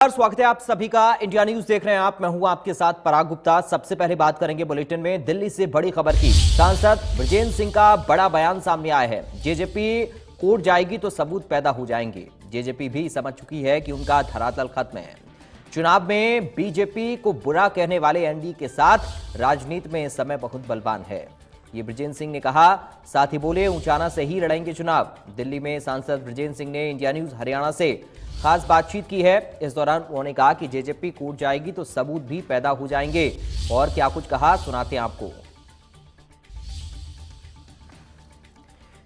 स्वागत है आप सभी का। इंडिया न्यूज देख रहे हैं आप। मैं हूं आपके साथ पराग गुप्ता। सबसे पहले बात करेंगे बुलेटिन में दिल्ली से बड़ी खबर की। सांसद ब्रजेंद्र सिंह का बड़ा बयान सामने आया है। जेजेपी कोर्ट जाएगी तो सबूत पैदा हो जाएंगे। जेजेपी भी समझ चुकी है कि उनका धरातल खत्म है। चुनाव में बीजेपी को बुरा कहने वाले एनडीए के साथ राजनीति में समय बहुत बलवान है, ये ब्रजेंद्र सिंह ने कहा। साथ ही बोले ऊंचाना से ही लड़ेंगे चुनाव। दिल्ली में सांसद ब्रजेंद्र सिंह ने इंडिया न्यूज हरियाणा से खास बातचीत की है। इस दौरान उन्होंने कहा कि जेजेपी कोर्ट जाएगी तो सबूत भी पैदा हो जाएंगे। और क्या कुछ कहा सुनाते हैं आपको।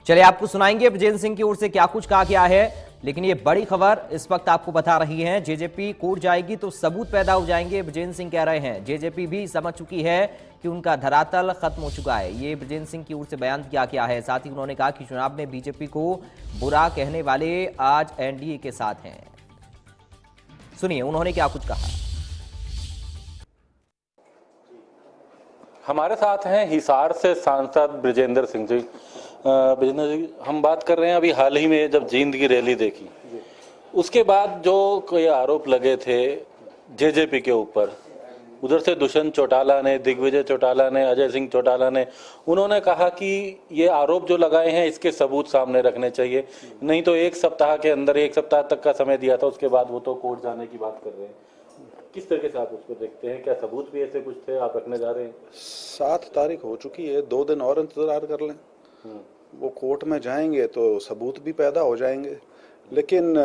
चलिए आपको सुनाएंगे ब्रजेंद्र सिंह की ओर से क्या कुछ कहा गया है। लेकिन ये बड़ी खबर इस वक्त आपको बता रही है, जेजेपी कोर्ट जाएगी तो सबूत पैदा हो जाएंगे। ब्रजेंद्र सिंह कह रहे हैं जेजेपी भी समझ चुकी है कि उनका धरातल खत्म हो चुका है। ये ब्रजेंद्र सिंह की ओर से बयान किया गया है। साथ ही उन्होंने कहा कि चुनाव में बीजेपी को बुरा कहने वाले आज एनडीए के साथ हैं। सुनिए उन्होंने क्या कुछ कहा। हमारे साथ हैं हिसार से सांसद ब्रजेंद्र सिंह जी। ब्रजेंद्र जी, हम बात कर रहे हैं अभी हाल ही में जब जींद की रैली देखी, उसके बाद जो कोई आरोप लगे थे जेजेपी के ऊपर, उधर से दुष्यंत चौटाला ने, दिग्विजय चौटाला ने, अजय सिंह चौटाला ने, उन्होंने कहा कि ये आरोप जो लगाए हैं इसके सबूत सामने रखने चाहिए, नहीं तो एक सप्ताह के अंदर, एक सप्ताह तक का समय दिया था, उसके बाद वो तो कोर्ट जाने की बात कर रहे हैं। किस तरीके से आप उसको देखते हैं? क्या सबूत भी ऐसे कुछ थे आप रखने जा रहे हैं? 7 तारीख हो चुकी है, 2 दिन और इंतजार कर लें। वो कोर्ट में जाएंगे तो सबूत भी पैदा हो जाएंगे। लेकिन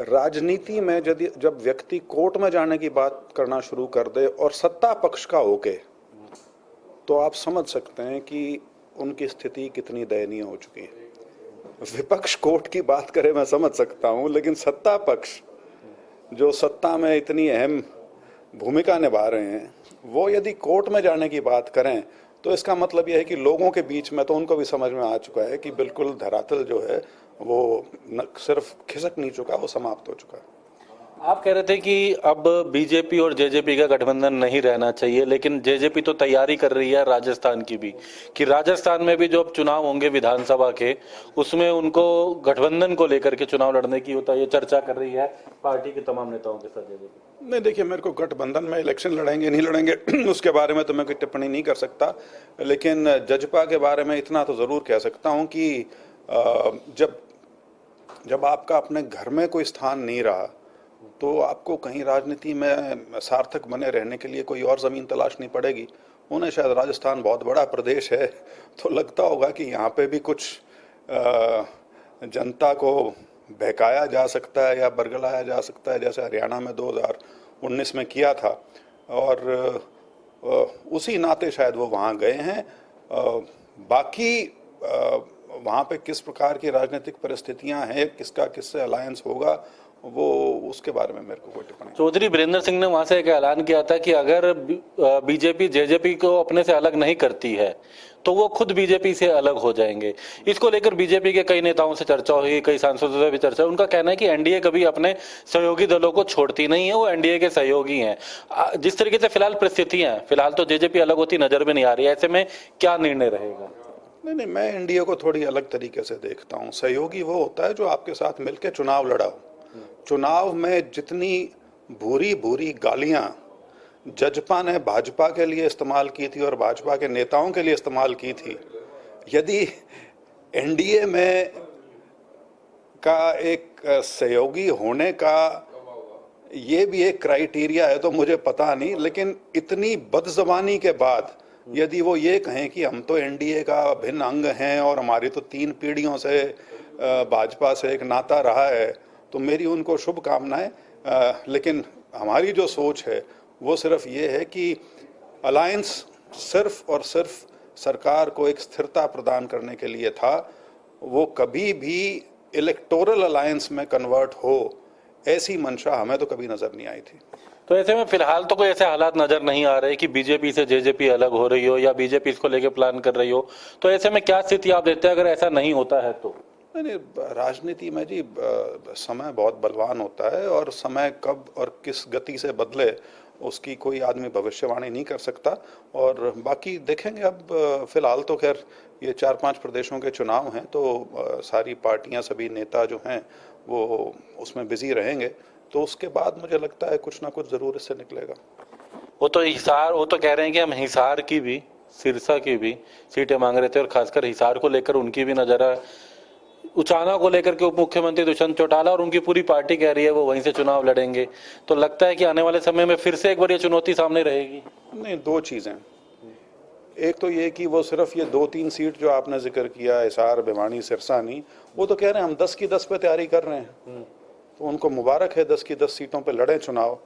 राजनीति में जब व्यक्ति कोर्ट में जाने की बात करना शुरू कर दे और सत्ता पक्ष का होके, तो आप समझ सकते हैं कि उनकी स्थिति कितनी दयनीय हो चुकी है। विपक्ष कोर्ट की बात करे मैं समझ सकता हूं, लेकिन सत्ता पक्ष जो सत्ता में इतनी अहम भूमिका निभा रहे हैं, वो यदि कोर्ट में जाने की बात करें तो इसका मतलब यह है कि लोगों के बीच में तो उनको भी समझ में आ चुका है कि बिल्कुल धरातल जो है वो न सिर्फ खिसक नहीं चुका, वो समाप्त हो चुका है। आप कह रहे थे कि अब बीजेपी और जेजेपी का गठबंधन नहीं रहना चाहिए, लेकिन जेजेपी तो तैयारी कर रही है राजस्थान की भी, कि राजस्थान में भी जो अब चुनाव होंगे विधानसभा के, उसमें उनको गठबंधन को लेकर के चुनाव लड़ने की होता है, ये चर्चा कर रही है पार्टी के तमाम नेताओं के साथ जेजेपी। नहीं, देखिए, मेरे को गठबंधन में इलेक्शन लड़ेंगे नहीं लड़ेंगे उसके बारे में तो मैं कोई टिप्पणी नहीं कर सकता, लेकिन जजपा के बारे में इतना तो जरूर कह सकता हूँ कि जब आपका अपने घर में कोई स्थान नहीं रहा तो आपको कहीं राजनीति में सार्थक बने रहने के लिए कोई और जमीन तलाशनी पड़ेगी। उन्हें शायद राजस्थान बहुत बड़ा प्रदेश है, तो लगता होगा कि यहाँ पे भी कुछ जनता को बहकाया जा सकता है या बरगलाया जा सकता है, जैसे हरियाणा में 2019 में किया था, और उसी नाते शायद वो वहाँ गए हैं। बाकी वहाँ पे किस प्रकार की राजनीतिक परिस्थितियाँ हैं, किसका किससे अलायंस होगा, वो उसके बारे में मेरे को कोई टिप्पणी। चौधरी वीरेंद्र सिंह ने वहां से एक ऐलान किया था कि अगर बीजेपी जेजेपी को अपने से अलग नहीं करती है तो वो खुद बीजेपी से अलग हो जाएंगे। इसको लेकर बीजेपी के कई नेताओं से चर्चा हुई, कई सांसदों से भी चर्चा। उनका कहना है कि एनडीए कभी अपने सहयोगी दलों को छोड़ती नहीं है, वो एनडीए के सहयोगी हैं। जिस तरीके से फिलहाल परिस्थितियां हैं, फिलहाल तो जेजेपी अलग होती नजर में नहीं आ रही है, ऐसे में क्या निर्णय रहेगा? नहीं, मैं एनडीए को थोड़ी अलग तरीके से देखता हूँ। सहयोगी वो होता है जो आपके साथ मिलकर चुनाव लड़ा हो। चुनाव में जितनी भूरी भूरी गालियां जजपा ने भाजपा के लिए इस्तेमाल की थी और भाजपा के नेताओं के लिए इस्तेमाल की थी, यदि एनडीए में का एक सहयोगी होने का ये भी एक क्राइटेरिया है तो मुझे पता नहीं, लेकिन इतनी बदजबानी के बाद यदि वो ये कहें कि हम तो एनडीए का भिन्न अंग हैं और हमारी तो 3 पीढ़ियों से भाजपा से एक नाता रहा है, तो मेरी उनको शुभकामनाएं। लेकिन हमारी जो सोच है वो सिर्फ ये है कि अलायंस सिर्फ और सिर्फ सरकार को एक स्थिरता प्रदान करने के लिए था, वो कभी भी इलेक्टोरल अलायंस में कन्वर्ट हो ऐसी मंशा हमें तो कभी नजर नहीं आई थी। तो ऐसे में फिलहाल तो कोई ऐसे हालात नजर नहीं आ रहे कि बीजेपी से जेजेपी अलग हो रही हो या बीजेपी इसको लेके प्लान कर रही हो, तो ऐसे में क्या स्थिति आप देखते हैं अगर ऐसा नहीं होता है तो? नहीं, राजनीति में जी समय बहुत बलवान होता है और समय कब और किस गति से बदले उसकी कोई आदमी भविष्यवाणी नहीं कर सकता। और बाकी देखेंगे, अब फिलहाल तो खैर ये 4-5 प्रदेशों के चुनाव हैं, तो सारी पार्टियां, सभी नेता जो हैं वो उसमें बिजी रहेंगे। तो उसके बाद मुझे लगता है कुछ ना कुछ जरूर इससे निकलेगा। वो तो कह रहे हैं कि हम हिसार की भी, सिरसा की भी सीटें मांग रहे थे, और खासकर हिसार को लेकर उनकी भी नजर है। उचाना को लेकर के उप मुख्यमंत्री दुष्यंत चौटाला और उनकी पूरी पार्टी कह रही है वो वहीं से चुनाव लड़ेंगे। तो लगता है कि आने वाले समय में फिर से एक बार ये चुनौती सामने रहेगी। नहीं, दो चीजें, एक तो ये कि वो सिर्फ ये 2-3 सीट जो आपने जिक्र किया, हिसार, भिवानी, सिरसा नहीं, वो तो कह रहे हैं हम 10 की 10 पे तैयारी कर रहे हैं, तो उनको मुबारक है, 10 की 10 सीटों पे लड़े चुनाव।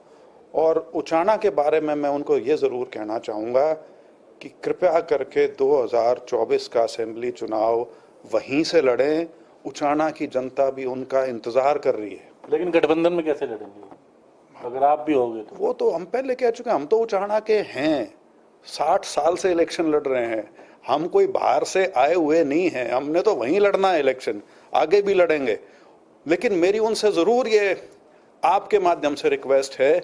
और उचाना के बारे में मैं उनको ये जरूर कहना चाहूंगा कि कृपया करके 2024 का असेंबली चुनाव वहीं से लड़ें। उचाना की जनता भी उनका इंतजार कर रही है। लेकिन गठबंधन में कैसे लड़ेंगे अगर आप भी होगे तो? वो तो हम पहले कह चुके हैं, हम तो उचाना के हैं, 60 साल से इलेक्शन लड़ रहे हैं, हम कोई बाहर से आए हुए नहीं हैं, हमने तो वहीं लड़ना है इलेक्शन, आगे भी लड़ेंगे। लेकिन मेरी उनसे जरूर ये आपके माध्यम से रिक्वेस्ट है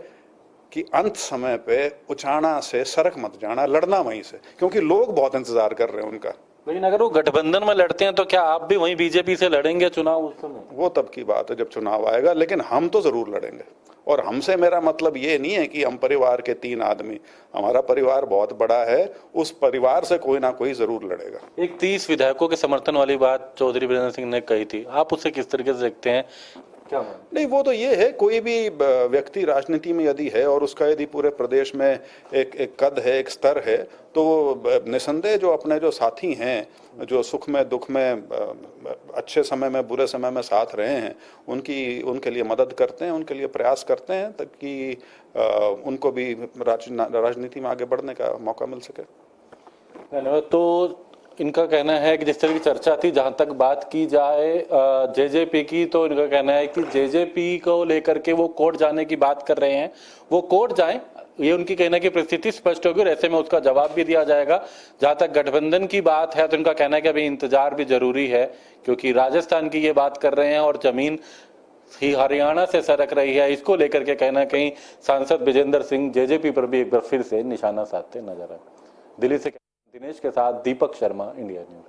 कि अंत समय पे उचाना से सरक मत जाना, लड़ना वहीं से, क्योंकि लोग बहुत इंतजार कर रहे हैं उनका। लेकिन अगर वो गठबंधन में लड़ते हैं तो क्या आप भी वहीं बीजेपी से लड़ेंगे चुनाव उस समय? वो तब की बात है जब चुनाव आएगा, लेकिन हम तो जरूर लड़ेंगे। और हमसे मेरा मतलब ये नहीं है कि हम परिवार के 3 आदमी, हमारा परिवार बहुत बड़ा है, उस परिवार से कोई ना कोई जरूर लड़ेगा। एक 30 विधायकों के समर्थन वाली बात चौधरी वीरेंद्र सिंह ने कही थी, आप उससे किस तरीके से देखते हैं? क्या नहीं, वो तो ये है, कोई भी व्यक्ति राजनीति में यदि है और उसका यदि पूरे प्रदेश में एक कद है, एक स्तर है, तो निसंदेह जो अपने जो साथी हैं, जो सुख में दुख में, अच्छे समय में बुरे समय में साथ रहे हैं, उनके लिए मदद करते हैं, उनके लिए प्रयास करते हैं ताकि उनको भी राजनीति में आगे बढ़ने का मौका मिल सके। धन्यवाद। तो इनका कहना है कि जिस तरह की चर्चा थी, जहां तक बात की जाए जेजेपी की, तो इनका कहना है कि जेजेपी को लेकर के वो कोर्ट जाने की बात कर रहे हैं, वो कोर्ट जाएं, ये उनकी कहना की परिस्थिति स्पष्ट होगी और ऐसे में उसका जवाब भी दिया जाएगा। जहां तक गठबंधन की बात है तो इनका कहना है कि अभी इंतजार भी जरूरी है, क्योंकि राजस्थान की ये बात कर रहे हैं और जमीन ही हरियाणा से सरक रही है। इसको लेकर के कहना कहीं सांसद विजेंद्र सिंह जेजेपी पर भी एक बार फिर से निशाना साधते नजर आए। दिल्ली से दिनेश के साथ दीपक शर्मा, इंडिया न्यूज।